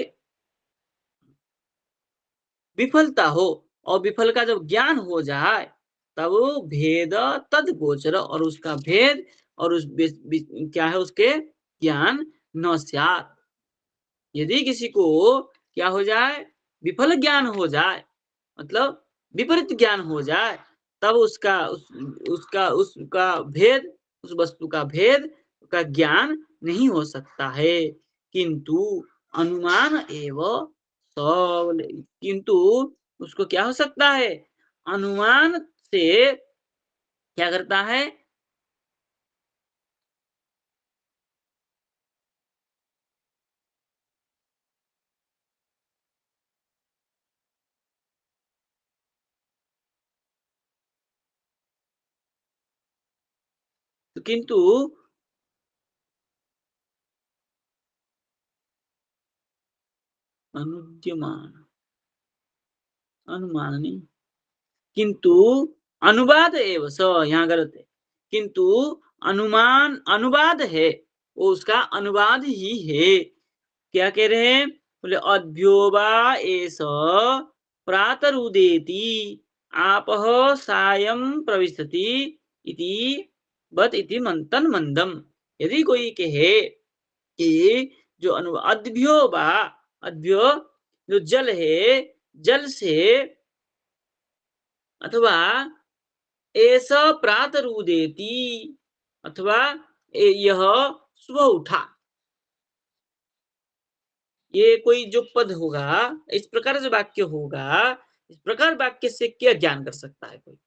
विफलता हो, और विफल का जब ज्ञान हो जाए तब भेद तद गोचर, और उसका भेद और उस क्या है, उसके ज्ञान न स्यात्। यदि किसी को क्या हो जाए, विफल ज्ञान हो जाए, मतलब विपरीत ज्ञान हो जाए, तब उसका भेद, उस वस्तु का भेद का ज्ञान नहीं हो सकता है। किंतु अनुमान एवं सब, किंतु उसको क्या हो सकता है, अनुमान से क्या करता है, तो किंतु अनुद्यमान, अनुमान नहीं, किंतु अनुवाद एवं स, यहाँ गलत है, किंतु अनुमान अनुवाद है, वो उसका अनुवाद ही है। क्या कह रहे हैं, बोले अद्भ्योवा एष प्रातरुदेति आपः सायं प्रविशति इति बत इति मंतन मंदम। यदि कोई कहे कि जो अद्भ्यो वा, अद्भ्यो जो जल है, जल से, अथवा ऐसा प्रातरुदेति, अथवा यह सुबह उठा, ये कोई जो पद होगा, इस प्रकार जो वाक्य होगा, इस प्रकार वाक्य से क्या ज्ञान कर सकता है कोई,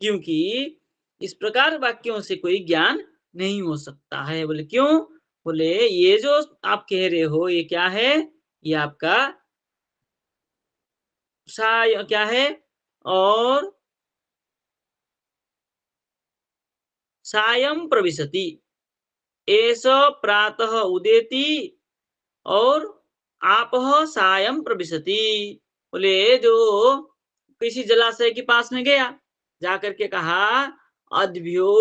क्योंकि इस प्रकार वाक्यों से कोई ज्ञान नहीं हो सकता है। बोले क्यों, बोले ये जो आप कह रहे हो ये क्या है, ये आपका क्या है, और सायं प्रविशति, एष प्रातः उदेति, और आपः सायं प्रविशति। बोले जो किसी जलाशय के पास में गया, जा करके कहा अद्भ्यो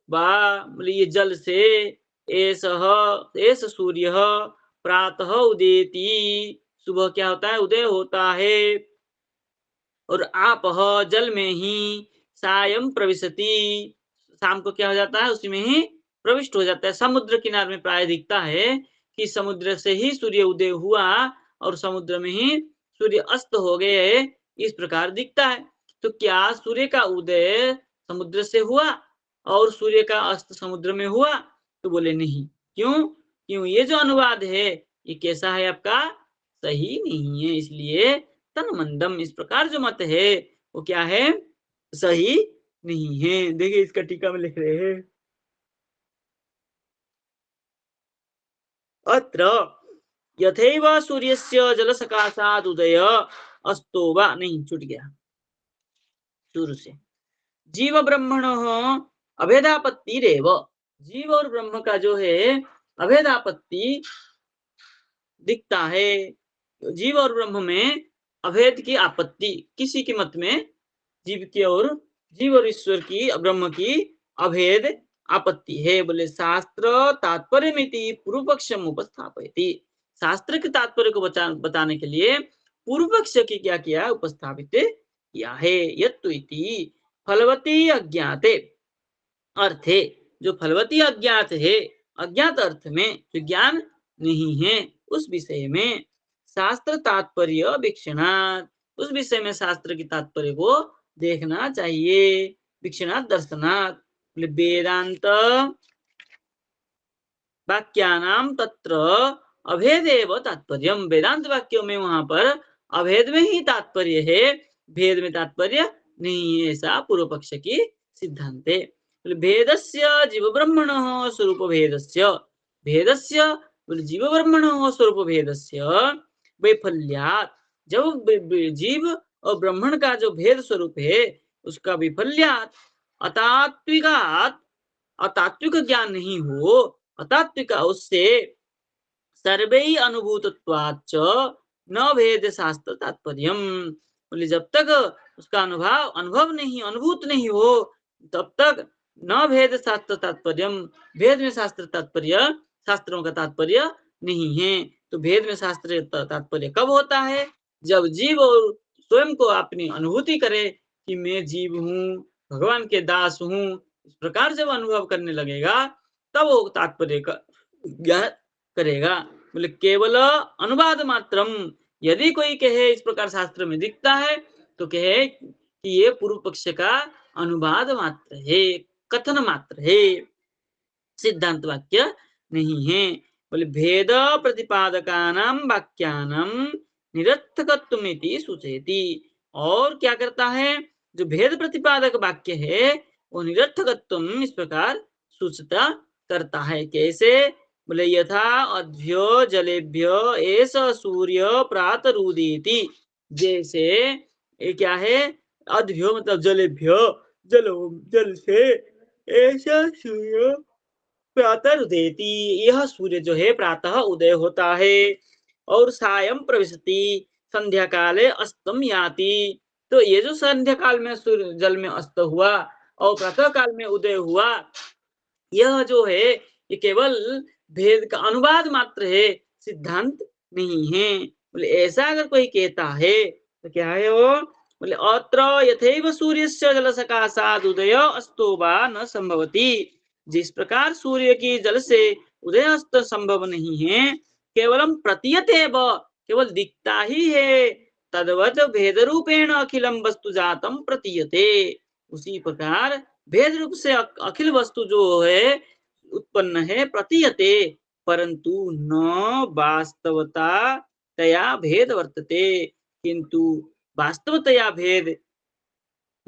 बा, बोले ये जल से, एषः एष सूर्यः प्रातः उदेति, सुबह क्या होता है, उदय होता है। और आपः जल में ही सायं प्रविशति, शाम को क्या हो जाता है, उसी में ही प्रविष्ट हो जाता है। समुद्र किनारे में प्राय दिखता है कि समुद्र से ही सूर्य उदय हुआ और समुद्र में ही सूर्य अस्त हो गए, इस प्रकार दिखता है। तो क्या सूर्य का उदय समुद्र से हुआ और सूर्य का अस्त समुद्र में हुआ? तो बोले नहीं। क्यों? क्यों? ये जो अनुवाद है ये कैसा है आपका? सही नहीं है। इसलिए तन्मंदम, इस प्रकार जो मत है वो क्या है? सही नहीं है। देखिए इसका टीका में लिख रहे हैं, अत्र यथैव सूर्यस्य जलसकाशात् उदय अस्तो वा, नहीं छूट गया शुरू से, जीव ब्रह्मणः अभेदापत्तिरेव, जीव और ब्रह्म का जो है अभेदापत्ति दिखता है। जीव और ब्रह्म में अभेद की आपत्ति, किसी के मत में जीव की और जीव और ईश्वर की, ब्रह्म की अभेद आपत्ति है। बोले शास्त्र तात्पर्यमिति पूर्व पक्षम उपस्थापयति, शास्त्र के तात्पर्य को बताने के लिए पूर्व पक्ष की क्या किया, उपस्थापित किया है। यत्तु इति फलवती अज्ञाते अर्थे, जो फलवती अज्ञात है, अज्ञात अर्थ में जो ज्ञान नहीं है, उस विषय में शास्त्र तात्पर्य वीक्षणात्, उस विषय में शास्त्र की तात्पर्य को देखना चाहिए। वीक्षणात् दर्शनात्, वेदांत वाक्यानाम तत्र अभेदेव तात्पर्यम, वेदांत वाक्यों में वहां पर अभेद में ही तात्पर्य है, भेद में तात्पर्य नहीं है, ऐसा पूर्व पक्ष की सिद्धांत है। भेदस्य जीव ब्रह्मण स्वरूप भेदस्य, भेदस्य जीव ब्रह्मण स्वरूप भेदस्य वैफल्यात्, जब जीव और ब्रह्मण का जो भेद स्वरूप है उसका विफल्यात्, अतात्विकात्, अतात्विक ज्ञान नहीं हो, अतात्विक उससे सर्वे अनुभूतत्वाच्च न भेद शास्त्र तात्पर्यम, बोले जब तक उसका अनुभव अनुभव नहीं, अनुभूत नहीं हो, तब तक न भेद शास्त्र तात्पर्यम, भेद में शास्त्र तात्पर्य, शास्त्रों का तात्पर्य नहीं है। तो भेद में शास्त्र तात्पर्य कब होता है? जब जीव और स्वयं को अपनी अनुभूति करे कि मैं जीव हूँ, भगवान के दास हूँ, इस प्रकार जब अनुभव करने लगेगा तब वो तात्पर्य का ज्ञान करेगा। बोले केवल अनुवाद मात्रम, यदि कोई कहे इस प्रकार शास्त्र में दिखता है तो कहे कि ये पूर्व पक्ष का अनुवाद मात्र है, कथन मात्र है, सिद्धांत वाक्य नहीं है। बोले भेद प्रतिपादकानां वाक्यानां निरर्थकत्वमिति सूचयति, और क्या करता है, जो भेद प्रतिपादक वाक्य है वो निरर्थकत्व इस प्रकार सूचता करता है। कैसे? बोले यथा अद्भ्यो जलेभ्यो एष सूर्य प्रातरुदीति, जैसे ये क्या है, अद्भ्यो मतलब जलेभ्यो, जलो जल से, ऐसा सूर्य प्रातः उदेति, यह सूर्य जो है प्रातः उदय होता है, और सायं प्रविशति, संध्या काले अस्तम याति, तो ये जो संध्या काल में सूर्य जल में अस्त हुआ और प्रातः काल में उदय हुआ, यह जो है ये केवल भेद का अनुवाद मात्र है, सिद्धांत नहीं है। बोले ऐसा अगर कोई कहता है तो क्या है वो? बोले अत्र यथैव सूर्यस्य जल सकाशात् उदय अस्तो वा न संभवति, जिस प्रकार सूर्य की जल से उदय अस्त संभव नहीं है, केवलम प्रतीयते व, केवल दिखता ही है, तद्वत भेद रूपेण अखिलम वस्तु जातम प्रतीयते, उसी प्रकार भेद रूप से अखिल वस्तु जो है उत्पन्न है, प्रतीयते, परंतु न वास्तवता तया भेद वर्तते, किंतु वास्तवतया भेद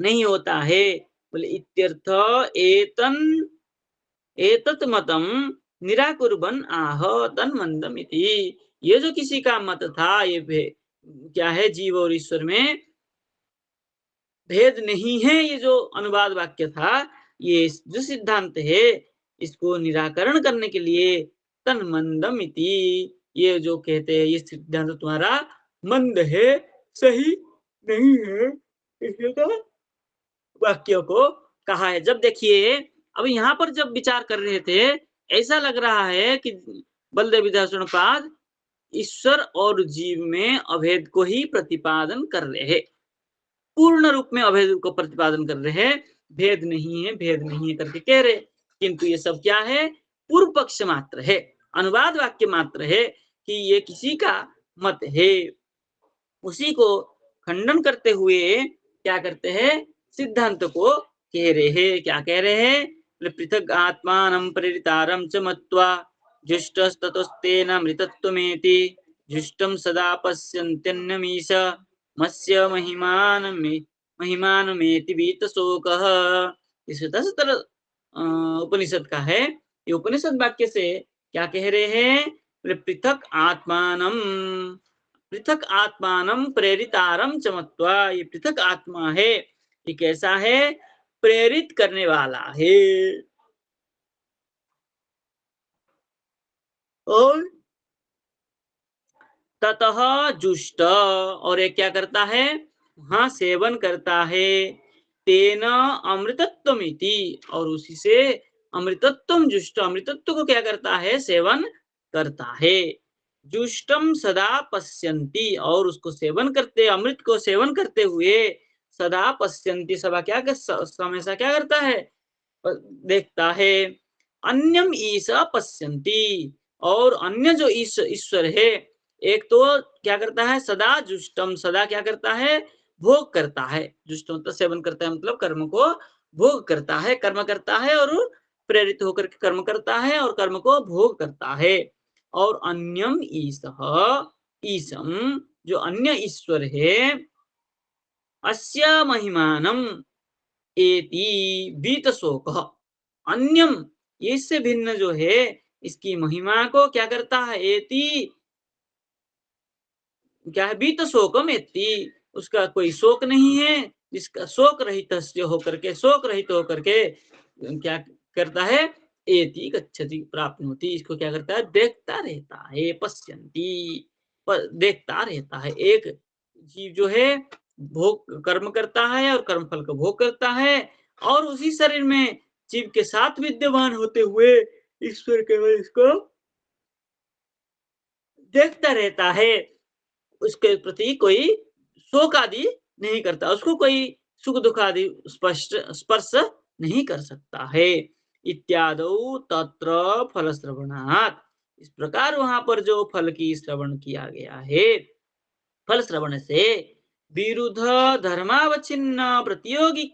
नहीं होता है। बोले इत्यर्थ एतन एतत् मतम निराकुर्बन आह तन्मंदम इति, ये जो किसी का मत था, ये क्या है, जीव और ईश्वर में भेद नहीं है, ये जो अनुवाद वाक्य था, ये जो सिद्धांत है इसको निराकरण करने के लिए तन मंदम इति, ये जो कहते हैं ये सिद्धांत तुम्हारा मंद है, सही नहीं है, इसलिए तो वाक्यों को कहा है। जब देखिए अब यहाँ पर जब विचार कर रहे थे ऐसा लग रहा है कि बलदेव विद्यासुणपाद ईश्वर और जीव में अभेद को ही प्रतिपादन कर रहे हैं, पूर्ण रूप में अभेद को प्रतिपादन कर रहे हैं, भेद नहीं है, भेद नहीं है करके कह रहे। किंतु ये सब क्या है? पूर्व पक्ष मात्र है, अनुवाद वाक्य मात्र है कि ये किसी का मत है। उसी को खंडन करते हुए क्या करते हैं? सिद्धांत को कह रहे हैं। क्या कह रहे हैं? पृथक आत्मानं प्रेरितारं च मत्वा जुष्टस्ततस्तेन मृतत्वमेति जुष्टं सदा पश्यन्त्यन्यमीश मस्य महिमानमेति वीतशोकः। इस 10 उपनिषद का है। ये उपनिषद वाक्य से क्या कह रहे हैं? पृथक आत्मानं, पृथक आत्मानं प्रेरितारं च मत्वा, ये पृथक आत्मा है, ये कैसा है? प्रेरित करने वाला है। और ततः जुष्ट, और ये क्या करता है? हाँ, सेवन करता है। तेन अमृतत्वमिति, और उसी से अमृतत्वम जुष्ट, अमृतत्व को क्या करता है? सेवन करता है। जुष्टम सदा पश्यन्ति, और उसको सेवन करते, अमृत को सेवन करते हुए सदा पश्यन्ति, सदा क्या कर, हमेशा क्या करता है? देखता है। अन्यम ईसा पश्यन्ति, और अन्य जो ईश्वर है, एक तो क्या करता है? सदा जुष्टम, सदा क्या करता है? भोग करता है। जुष्टम तो सेवन करता है, मतलब कर्म को भोग करता है, कर्म करता है और प्रेरित होकर के कर्म करता है और कर्म को भोग करता है। और अन्यम ईसः, ईसम जो अन्य ईश्वर है, अस्य महिमानम एति बीत शोक, अन्यम इससे भिन्न जो है, इसकी महिमा को क्या करता है? एति क्या है? बीत शोकम एति, उसका कोई शोक नहीं है, जिसका शोक रहित होकर के, शोक रहित होकर के क्या करता है? एति गच्छति प्राप्नोति, इसको क्या करता है? देखता रहता है। पश्यन्ति, पर देखता रहता है। एक जीव जो है भोग कर्म करता है और कर्म फल को भोग करता है, और उसी शरीर में जीव के साथ विद्यमान होते हुए ईश्वर केवल इसको देखता रहता है। उसके प्रति कोई शोक आदि नहीं करता, उसको कोई सुख दुख आदि स्पष्ट स्पर्श नहीं कर सकता है। इत्यादौ तत्र फल श्रवणात्, इस प्रकार वहां पर जो फल की श्रवण किया गया है, फल श्रवण से विरुद्ध धर्मावच्छिन्न प्रतियोगी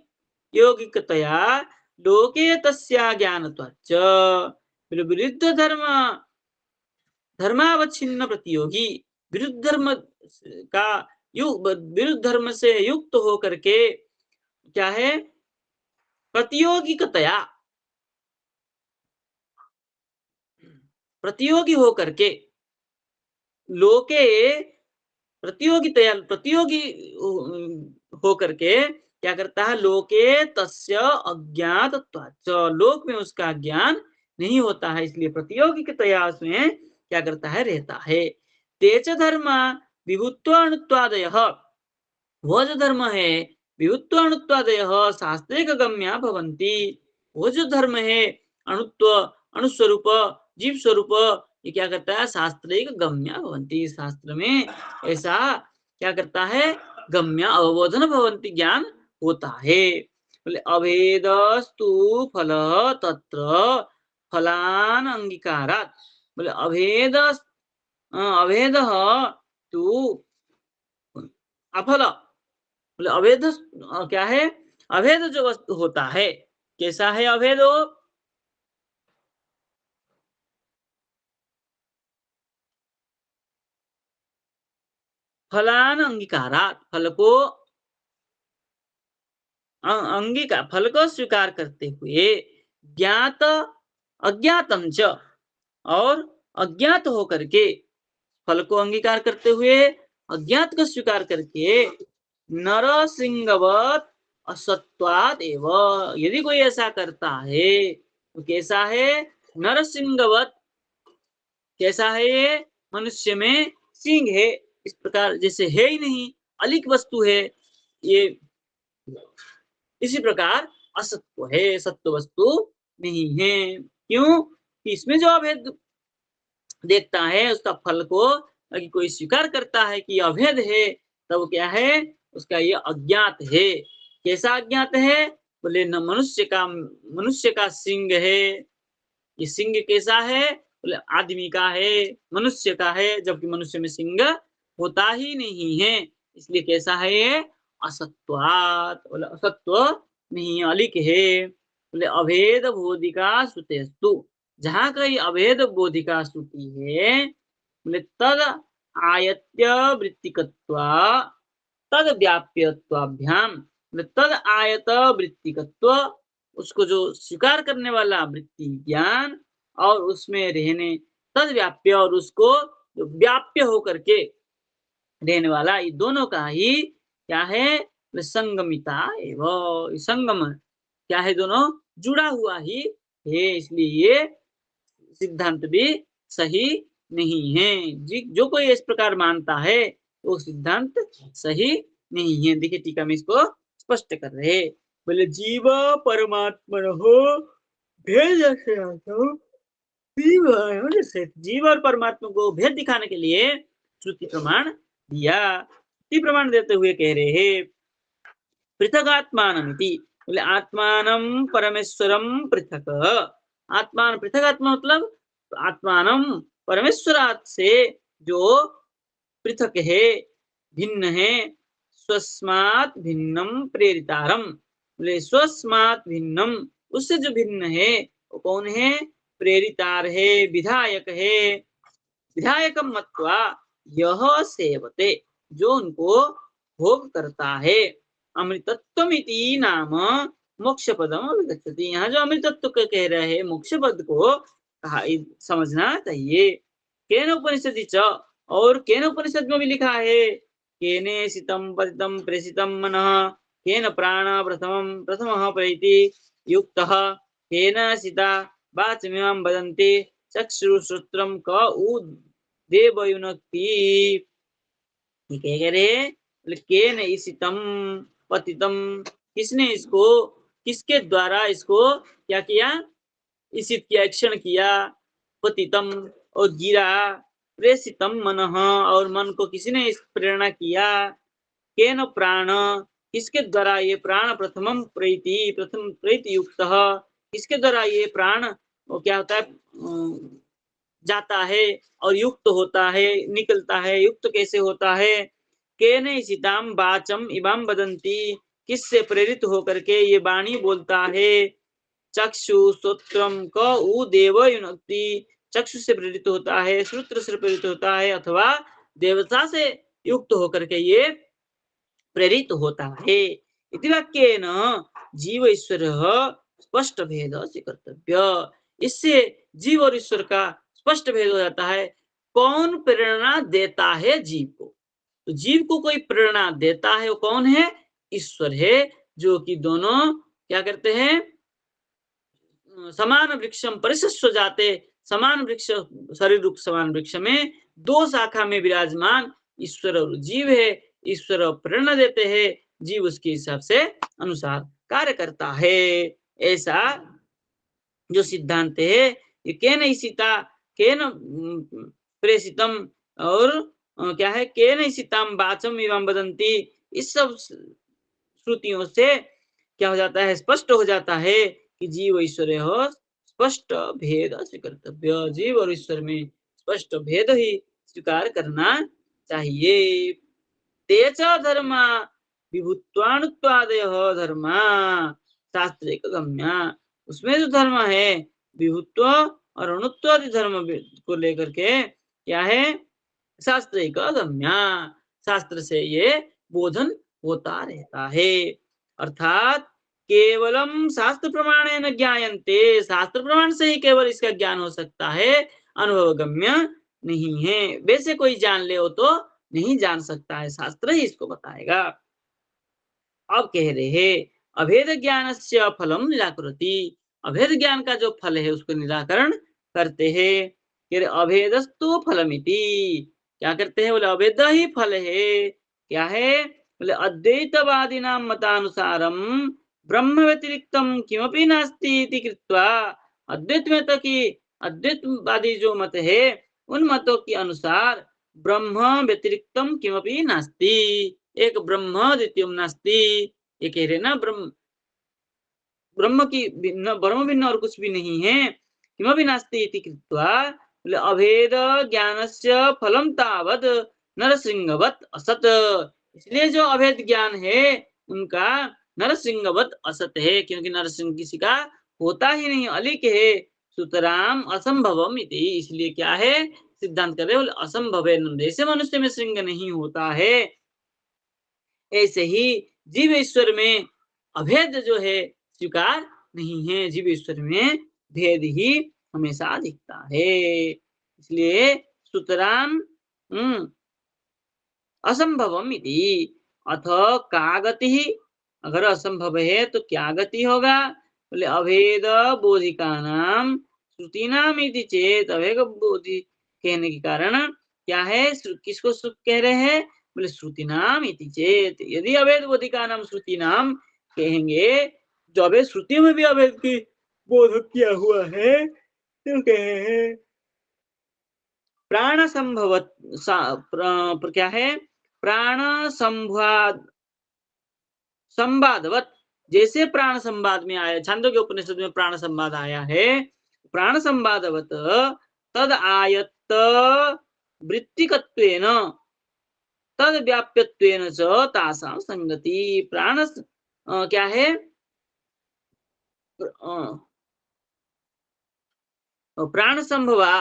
योगिकतया लोके तस्या ज्ञानत्वाच्च, विरुद्ध धर्म, धर्मावच्छिन्न प्रतियोगी, विरुद्ध धर्म का विरुद्ध धर्म से युक्त होकर के क्या है? प्रतियोगिकतया, प्रतियोगी होकर के, लोके प्रतियोगितया, प्रतियोगी होकर के क्या करता है? लोके तस्य अज्ञातत्वाच्च, लोक में उसका ज्ञान नहीं होता है, इसलिए प्रतियोगिकतया उसमें क्या करता है? रहता है। तेच धर्म विभुत्वानुत्वादयः, वो जो धर्म है विभुत्वानुत्वादयः शास्त्रिक गम्या भवन्ति, वो जो धर्म है अणुत्व, अणुस्वरूप, जीव स्वरूप, ये क्या करता है? शास्त्रिक गम्या भवन्ति, शास्त्र में ऐसा क्या करता है? गम्या अवबोधन भवन्ति, ज्ञान होता है। बोले अभेदस्तु फल तत्र फलान अंगीकारात्, बोले अभेद, अभेद तु अफल, बोले अभेद क्या है? अभेद जो वस्तु होता है, कैसा है अभेद? वो फलान अंगीकारात्, फल को अंगीकार, फल को स्वीकार करते हुए, ज्ञात अज्ञातम च, और अज्ञात होकर के, फल को अंगीकार करते हुए अज्ञात को स्वीकार करके, नरसिंहवत असत्वाद एव, यदि कोई ऐसा करता है तो कैसा है? नरसिंहवत, कैसा है? ये मनुष्य में सिंह है, इस प्रकार जैसे है ही नहीं, अलिक वस्तु है ये, इसी प्रकार असत्व है, सत्व वस्तु नहीं है। क्यों? कि इसमें जो अभेद देखता है उसका फल को अगर कोई स्वीकार करता है कि अभेद है, तब क्या है उसका ये अज्ञात है। कैसा अज्ञात है? बोले न मनुष्य का सिंह है। ये सिंह कैसा है? बोले आदमी का है, मनुष्य का है, जबकि मनुष्य में सिंह होता ही नहीं है। इसलिए कैसा है ये? असत्वात्। बोले असत्व नहीं, अलिक है। बोले अभेद बोधिका श्रुतेस्तु। जहाँ कहीं अभेद बोधिका श्रुति है, बोले तद आयत्य वृत्तिकत्वा तद व्याप्यत्वाभ्याम। बोले तद आयत वृत्तिकत्व, उसको जो स्वीकार करने वाला वृत्ति ज्ञान, और उसमें रहने तद व्याप्य, और उसको जो व्याप्य होकर के रहने वाला, ये दोनों का ही क्या है? बोले संगमिता एवं संगम क्या है? दोनों जुड़ा हुआ ही है। इसलिए ये सिद्धांत भी सही नहीं है। जो कोई इस प्रकार मानता है वो सिद्धांत सही नहीं है। देखिए टीका में इसको स्पष्ट कर रहे। बोले जीव परमात्मा हो भेद जीव और परमात्मा को भेद दिखाने के लिए श्रुति प्रमाण दिया। श्रुति प्रमाण देते हुए कह रहे हैं पृथगात्मानमिति। बोले आत्मानं परमेश्वरं पृथक। आत्मान पृथक, आत्मा मतलब आत्मानं परमेश्वरात् से जो पृथक है, भिन्न है। स्वस्मात् भिन्नम प्रेरितारम। बोले स्वस्मात् भिन्नम, उससे जो भिन्न है वो कौन है? प्रेरितार है, विधायक है। विधायकम मत्वा यह सेवते, जो उनको भोग करता है। अमृतत्वमिति नाम मोक्ष पदम अभिगच्छति। यहाँ जो अमृतत्व को कह रहे हैं, मोक्ष पद को कहा समझना चाहिए। केन उपनिषदि च, और केन उपनिषद में भी लिखा है केने सितम पतितम प्रेषितम मनः केन प्राण प्रथमः प्रैति युक्तः केन सिता वाचमिमां वदन्ति चक्षुश्रोत्रं क उ देवयुनक्ति। कह रहे केन इसितम पतितम, किसने इसको, किसके द्वारा इसको क्या किया? इसित किया, क्षण किया। पतितम और गिरा। प्रेषितम मनः, और मन को किसने इस प्रेरणा किया? केन प्राण, किसके द्वारा ये प्राण प्रथमम प्रीति, प्रथम प्रीति युक्त, किसके द्वारा ये प्राण वो क्या होता है? जाता है और युक्त होता है, निकलता है। युक्त कैसे होता है? केन इसिताम वाचम इमाम वदंती, किससे प्रेरित होकर के ये वाणी बोलता है? चक्षु श्रोत्रम क उ देव युनक्ति, चक्षु से प्रेरित होता है, श्रोत्र से प्रेरित होता है, अथवा देवता से युक्त होकर के ये प्रेरित होता है। इति वाक्येन जीव ईश्वर स्पष्ट भेद से कर्तव्य। इससे जीव और ईश्वर का स्पष्ट भेद हो जाता है। कौन प्रेरणा देता है जीव को? तो जीव को कोई प्रेरणा देता है, वो कौन है? ईश्वर है, जो कि दोनों क्या करते हैं? समान वृक्षम परिशस्व जाते, समान वृक्ष, शरीर रूप समान वृक्ष में दो शाखा में विराजमान ईश्वर और जीव है। ईश्वर प्रेरणा देते हैं, जीव उसके हिसाब से अनुसार कार्य करता है। ऐसा जो सिद्धांत है ये केन ईशिता, केन प्रेषितम, और क्या है? केन ईशिताम वाचम एवं वदंती। इस सब श्रुतियों से क्या हो जाता है? स्पष्ट हो जाता है कि जीव ईश्वर हो स्पष्ट भेद स्वीकर्तव्य। जीव और ईश्वर में स्पष्ट भेद ही स्वीकार करना चाहिए। तेच धर्मा विभुत्वानुत्वादय धर्मा शास्त्रिक गम्या। उसमें जो धर्म है विभुत्व और अणुत्व आदि धर्म को लेकर के क्या है? शास्त्रिक गम्या, शास्त्र से ये बोधन होता रहता है। अर्थात केवलम शास्त्र प्रमाणेन ज्ञायन्ते, शास्त्र प्रमाण से ही केवल इसका ज्ञान हो सकता है, अनुभव गम्य नहीं है। वैसे कोई जान ले हो तो नहीं जान सकता है, शास्त्र ही इसको बताएगा। अब कह रहे हैं अभेद ज्ञान से फलम निराकृति। अभेद ज्ञान का जो फल है उसको निराकरण करते हैं। अभेदस्तु फलमिति, क्या करते हैं? बोले अभेद ही फल है। क्या है? बोले अद्वैतवादिनां मतानुसारम ब्रह्म व्यतिरिक्तम किमपि नास्ति इति कृत्वा, अद्वैत में तो कि अद्वैतवादी जो मत है उन मतों के अनुसार ब्रह्म व्यतिरिक्तम किमपि नास्ति, एक ब्रह्म द्वितीयम नास्ति, ये कह रहे ना ब्रह्म ब्रह्म की भिन्न ब्रह्म भिन्न और कुछ भी नहीं है। किमपि नास्ति इति कृत्वा बोले अभेद ज्ञानस्य फलम तावद नरसिंहवत असत, इसलिए जो अभेद ज्ञान है उनका नरसिंहवत असत है, क्योंकि नरसिंह किसी का होता ही नहीं, अलिक है। सुतराम असंभवम इति, इसलिए क्या है सिद्धांत कर रहे बोले असंभव है, जैसे मनुष्य में सिंह नहीं होता है ऐसे ही जीव ईश्वर में अभेद जो है स्वीकार नहीं है, जीव ईश्वर में भेद ही हमेशा दिखता है। इसलिए सुतराम असंभवम इति, अथ का गति, अगर असंभव है तो क्या गति होगा, बोले अभेद बोधिका नाम श्रुति नाम इति चेत, अभेद बोधि कहने के कारण क्या है, किसको सुख कह रहे हैं, बोले श्रुति नाम इति चेत, यदि अभेद बोधिका नाम श्रुति नाम कहेंगे, जो अभेद श्रुति में भी अभेद की बोध किया हुआ है तो कहे हैं प्राण संभवत क्या है, प्राण संवाद संवादवत, जैसे प्राण संवाद में आया, छांदोग्य उपनिषद में प्राण संवाद आया है, प्राण संवादवत तद आयत्त वृत्तिकत्वेन तद व्याप्यत्वेन च तासां संगति, प्राण क्या है प्राण संभवा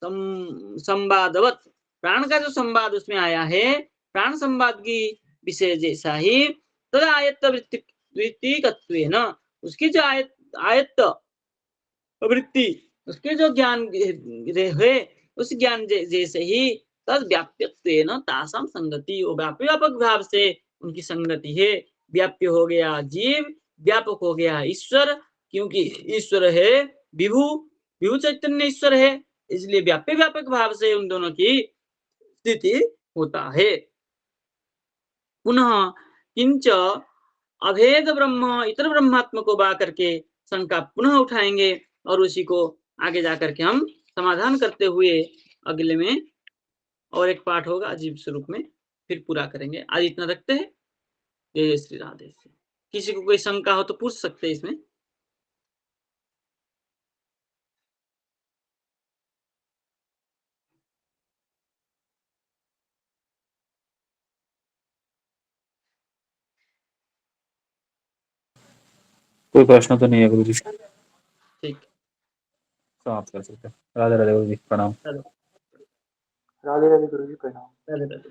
संवादवत, प्राण का जो संवाद उसमें आया है, प्राण संवाद की विषय जैसा ही तदा आयत्त वृत्तिकत्वेन, उसकी जो आयत्त वृत्ति, उसके जो ज्ञान है उस ज्ञान जैसे ही तद व्याप्यत्वेन तासाम संगति, वो व्यापक भाव से उनकी संगति है। व्याप्य हो गया जीव, व्यापक हो गया ईश्वर, क्योंकि ईश्वर है विभु, विभु चैतन्य ईश्वर है, इसलिए व्याप्य व्यापक भाव से उन दोनों की स्थिति होता है। पुनः किंच अभेद ब्रह्म इतर ब्रह्मात्म को बा करके शंका पुनः उठाएंगे और उसी को आगे जाकर के हम समाधान करते हुए अगले में और एक पाठ होगा अजीब स्वरूप में, फिर पूरा करेंगे। आज इतना रखते हैं। जय श्री राधे। किसी को कोई शंका हो तो पूछ सकते हैं इसमें। कोई प्रश्न तो नहीं है गुरु जी? ठीक, समाप्त कर सकते हैं। राधे राधे गुरु जी, प्रणाम। चलो राधे राधे गुरु जी, प्रणाम। राधे राधे।